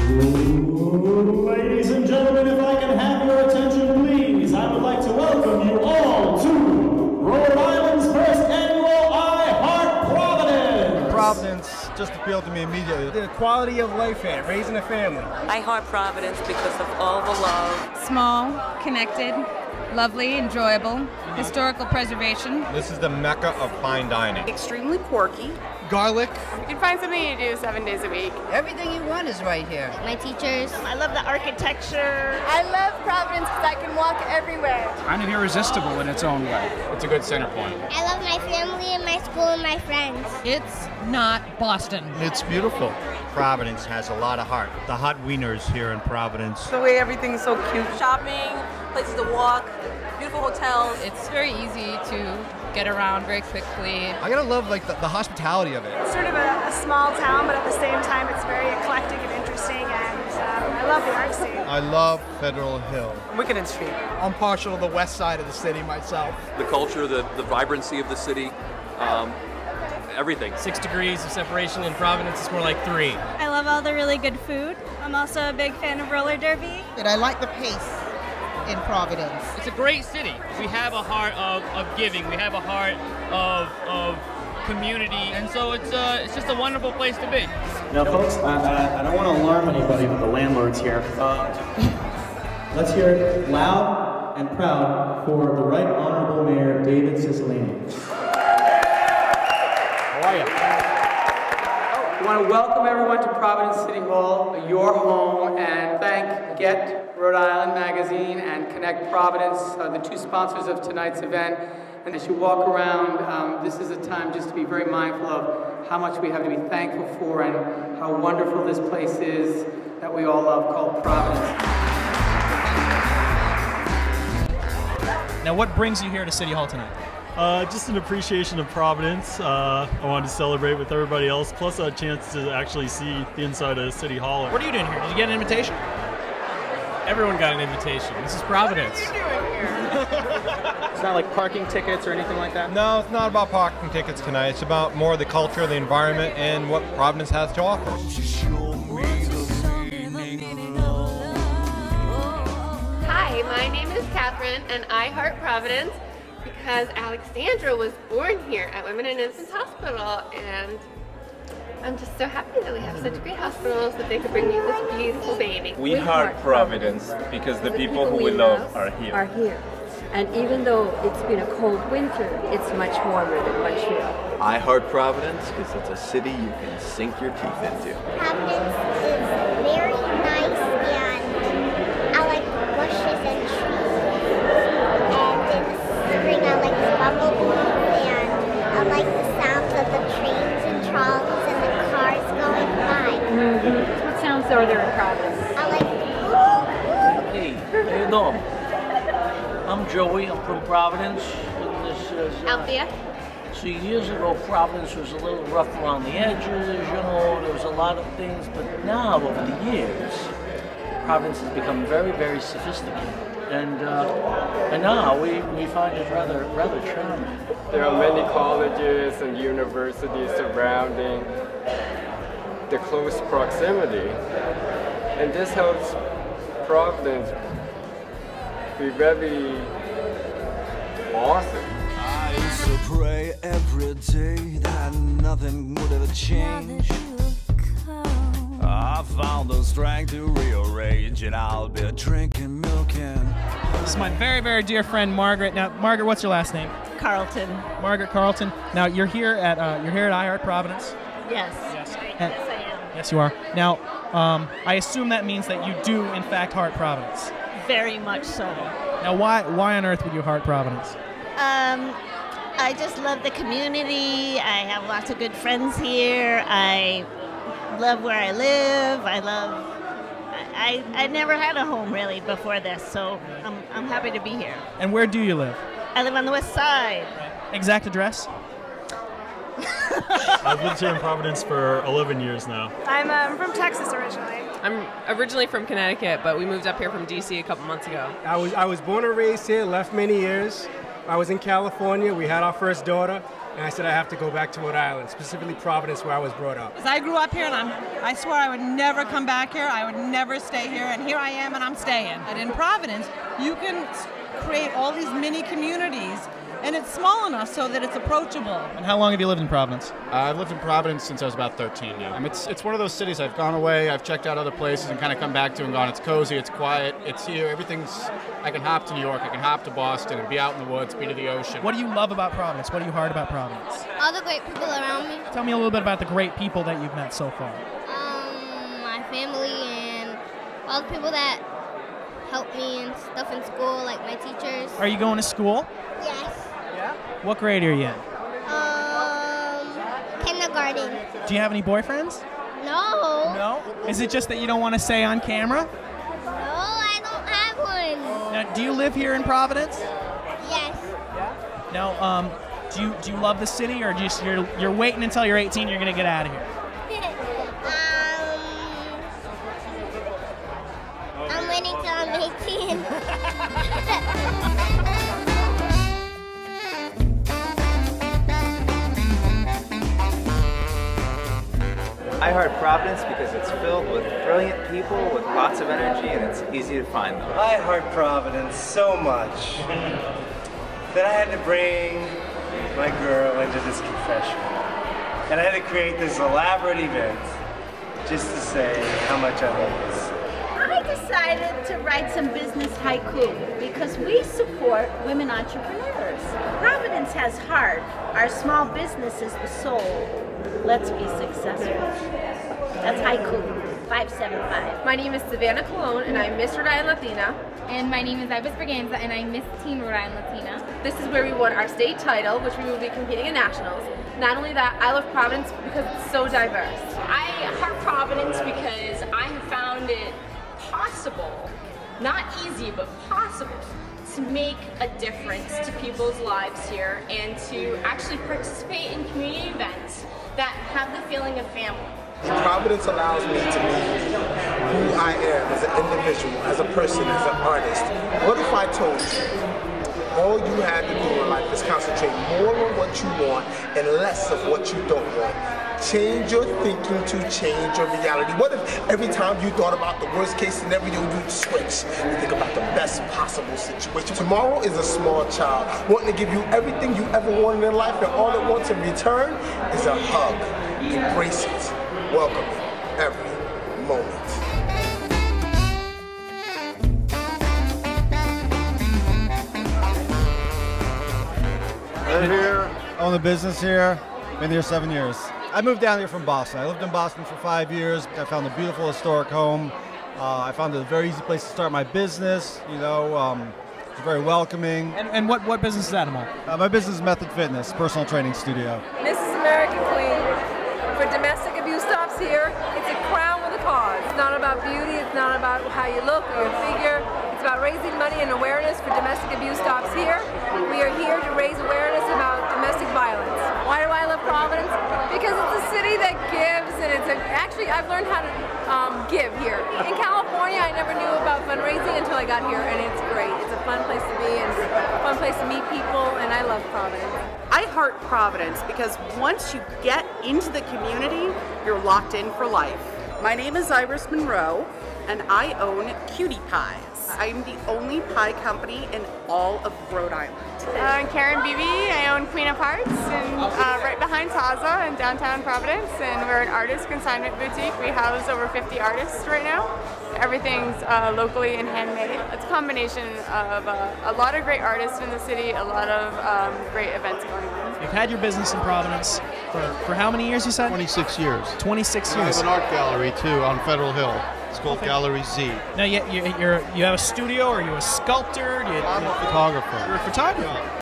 Ladies and gentlemen, if I can have your attention, please, I would like to welcome you all to Rhode Island's first annual I Heart Providence. Providence just appealed to me immediately. The quality of life here, raising a family. I heart Providence because of all the love. Small, connected, lovely, enjoyable, historical preservation. This is the mecca of fine dining. Extremely quirky. Garlic. You can find something to do 7 days a week. Everything you want is right here. My teachers. I love the architecture. I love Providence because I can walk everywhere. Kind of irresistible in its own way. It's a good center point. I love my family and my school and my friends. It's not Boston. It's beautiful. Providence has a lot of heart. The hot wieners here in Providence. The way everything's so cute. Shopping, places to walk, beautiful hotels. It's very easy to get around very quickly. I gotta love like the hospitality of it. It's sort of a small town, but at the same time it's very eclectic and interesting, and I love the art scene. I love Federal Hill. Wicked Street. I'm partial to the west side of the city myself. The culture, the vibrancy of the city, everything. 6 degrees of separation in Providence is more like 3. I love all the really good food. I'm also a big fan of roller derby. And I like the pace in Providence. It's a great city. We have a heart of giving. We have a heart of community, and so it's just a wonderful place to be. Now, folks, I don't want to alarm anybody, but the landlord's here. Let's hear it loud and proud for the Right Honorable Mayor David Cicilline. How are you? I want to welcome everyone to Providence City Hall, your home, and thank Get Rhode Island Magazine and Connect Providence, the two sponsors of tonight's event. And as you walk around, this is a time just to be very mindful of how much we have to be thankful for and how wonderful this place is that we all love, called Providence. Now, what brings you here to City Hall tonight? Just an appreciation of Providence. I wanted to celebrate with everybody else, plus a chance to actually see the inside of City Hall. What are you doing here? Did you get an invitation? Everyone got an invitation. This is Providence. What are you doing here? It's not like parking tickets or anything like that? No, it's not about parking tickets tonight. It's about more the culture, the environment, and what Providence has to offer. Hi, my name is Catherine, and I heart Providence because Alexandra was born here at Women and Infants Hospital, and I'm just so happy that we have such great hospitals that they could bring me this beautiful baby. We heart Providence because the people who we love are here. And even though it's been a cold winter, it's much warmer than Montreal. I heart Providence because it's a city you can sink your teeth into. Providence is very nice, and I like bushes and trees. And in the spring I like the bumblebees, and I like the sounds of the trains and trolleys and the cars going by. What sounds are there in Providence? I like the Hey, how you doing? I'm Joey, I'm from Providence. Althea? See, years ago, Providence was a little rough around the edges, you know, there was a lot of things, but now, over the years, Providence has become very, very sophisticated. And now we find it rather charming. There are many colleges and universities surrounding the close proximity, and this helps Providence be very awesome. I used to pray every day that nothing would ever change. I found the strength to rearrange, and I'll be drinking milk and... This is my very, very dear friend Margaret. Now, Margaret, what's your last name? Carlton. Margaret Carlton. Now, you're here at I Heart Providence. Yes. Yes. Yes, I am. Yes, you are. Now, I assume that means that you do, in fact, heart Providence. Very much so. Now, why on earth would you heart Providence? I just love the community. I have lots of good friends here. I love where I live. I never had a home really before this, so I'm happy to be here. And where do you live? I live on the west side. Exact address? I've lived here in Providence for 11 years now. I'm from Texas originally. I'm originally from Connecticut, but we moved up here from DC a couple months ago. I was born and raised here, left many years. I was in California. We had our first daughter. and I said I have to go back to Rhode Island, specifically Providence, where I was brought up. I grew up here, and I swore I would never come back here. I would never stay here, and here I am, and I'm staying. And in Providence, you can create all these mini communities, and it's small enough so that it's approachable. And how long have you lived in Providence? I've lived in Providence since I was about 13 now. It's one of those cities I've gone away, I've checked out other places and kind of come back to and gone, it's cozy, it's quiet, it's here, I can hop to New York, I can hop to Boston and be out in the woods, be to the ocean. What do you love about Providence? What do you heart about Providence? All the great people around me. Tell me a little bit about the great people that you've met so far. My family and all the people that help me and stuff in school, like my teachers. Are you going to school? Yes. Yeah? What grade are you in? Kindergarten. Do you have any boyfriends? No. No? Is it just that you don't want to say on camera? No, I don't have one. Now, do you live here in Providence? Yes. Now, do you love the city, or just you're waiting until you're 18, you're gonna get out of here? I'm waiting till I'm 18. I Heart Providence because it's filled with brilliant people with lots of energy and it's easy to find them. I heart Providence so much that I had to bring my girl into this confessional. And I had to create this elaborate event just to say how much I love this. I decided to write some business haiku because we support women entrepreneurs. Providence has heart. Our small business is the soul. Let's be successful. That's haiku, 575. My name is Savannah Colon, and I'm Miss Rhode Island Latina. And my name is Ibis Braganza, and I'm Miss Teen Rhode Island Latina. This is where we won our state title, which we will be competing in nationals. Not only that, I love Providence because it's so diverse. I heart Providence because I have found it possible, not easy, but possible, to make a difference to people's lives here and to actually participate in community events that have the feeling of family. Providence allows me to be who I am as an individual, as a person, as an artist. What if I told you all you had to do in life is concentrate more on what you want and less of what you don't want? Change your thinking to change your reality. What if every time you thought about the worst case scenario, you'd switch and think about the best possible situation? Tomorrow is a small child wanting to give you everything you ever wanted in life, and all it wants in return is a hug. Embrace it. Welcome it every moment. Live here, own the business here, been here 7 years. I moved down here from Boston. I lived in Boston for 5 years. I found a beautiful historic home. I found it a very easy place to start my business. You know, it's very welcoming. And what business is that, Amal? My business is Method Fitness, personal training studio. Mrs. American Queen. For domestic abuse stops here, it's a crown with a cause. It's not about beauty, it's not about how you look or your figure. It's about raising money and awareness for domestic abuse stops here. We are here to raise awareness about domestic violence. Why do I love Providence? Because it's a city that gives, and actually I've learned how to give here. In California, I never knew about fundraising until I got here, and it's great. It's a fun place to be and a fun place to meet people, and I love Providence. I heart Providence because once you get into the community, you're locked in for life. My name is Iris Monroe, and I own Cutie Pies. I'm the only pie company in all of Rhode Island. I'm Karen Beebe. I own Queen of Hearts, and right behind Taza in downtown Providence, and we're an artist consignment boutique. We house over 50 artists right now. Everything's locally and handmade. It's a combination of a lot of great artists in the city, a lot of great events going on. You've had your business in Providence for how many years, you said? 26 years. 26 years. years. I have an art gallery too on Federal Hill. It's called Gallery Z. Now you have a studio, or are you a sculptor? I'm a photographer. You're a photographer.